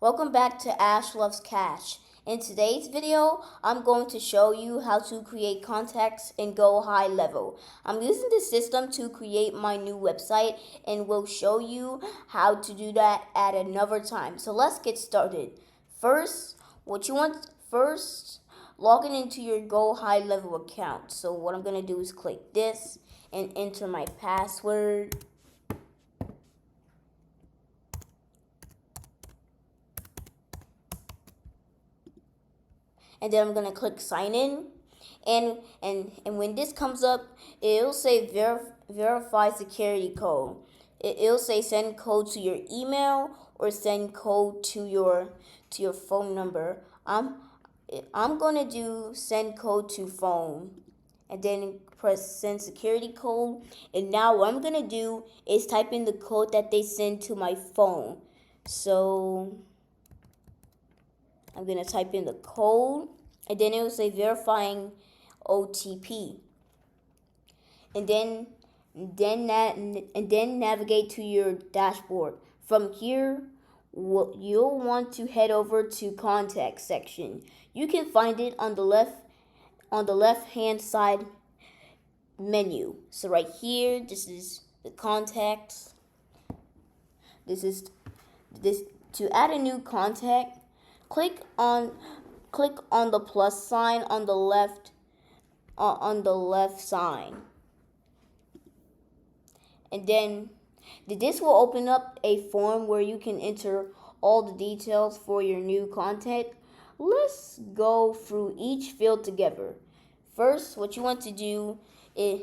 Welcome back to Ash Loves Cash. In today's video, I'm going to show you how to create contacts and go high level. I'm using this system to create my new website and will show you how to do that at another time. So let's get started. First, log into your Go High Level account. So what I'm going to do is click this and enter my password. And then I'm gonna click sign in, and when this comes up, it'll say verify security code. It'll say send code to your email or send code to your phone number. I'm gonna do send code to phone, and then press send security code. And now what I'm gonna do is type in the code that they send to my phone. So I'm going to type in the code, and then it will say verifying OTP. And then navigate to your dashboard. From here, you'll want to head over to contact section. You can find it on the left hand side menu. So right here, this is the contacts. This to add a new contact. Click on the plus sign on the left sign, and then this will open up a form where you can enter all the details for your new contact. Let's go through each field together. First, what you want to do is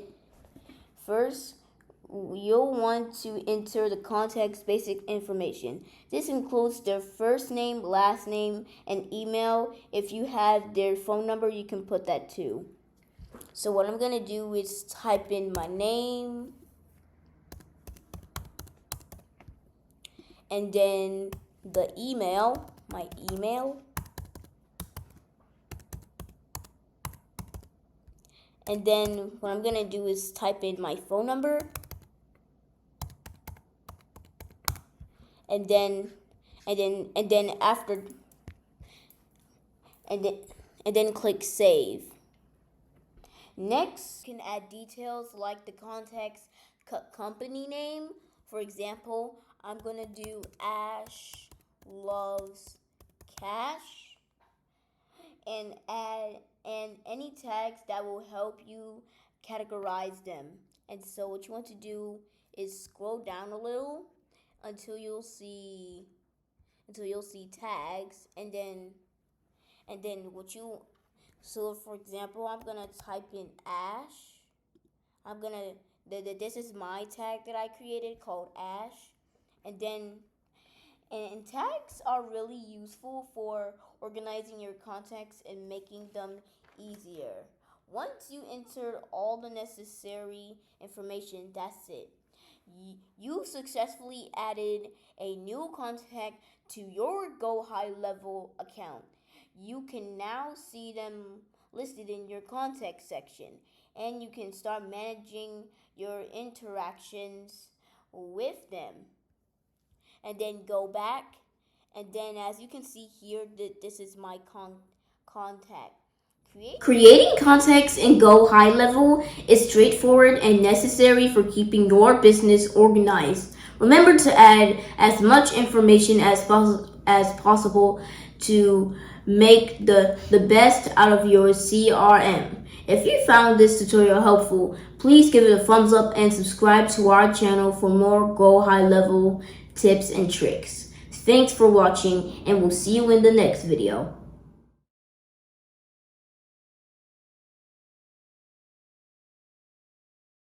you'll want to enter the contact's basic information. This includes their first name, last name, and email. If you have their phone number, you can put that too. So what I'm going to do is type in my name, and then the email, my email, and then what I'm going to do is type in my phone number. And then click save. Next, you can add details like the contact's company name. For example, I'm gonna do Ash Loves Cash, and add any tags that will help you categorize them. And so what you want to do is scroll down a little until you'll see tags, and then so for example, I'm gonna type in Ash. This is my tag that I created called Ash, and tags are really useful for organizing your contacts and making them easier. Once you enter all the necessary information, that's it. You successfully added a new contact to your Go High Level account. You can now see them listed in your contact section, and you can start managing your interactions with them. And then go back, and then as you can see here, this is my contact. Creating contacts in Go High Level is straightforward and necessary for keeping your business organized. Remember to add as much information as possible to make the best out of your CRM. If you found this tutorial helpful, please give it a thumbs up and subscribe to our channel for more Go High Level tips and tricks. Thanks for watching, and we'll see you in the next video.